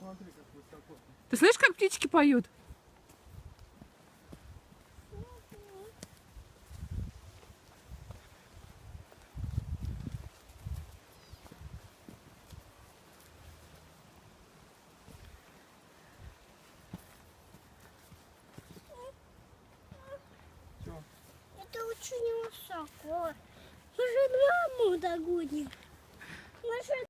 Смотри, как высоко. Ты слышишь, как птички поют? Чё? Это очень высоко. Мы же маму догоним. Мы же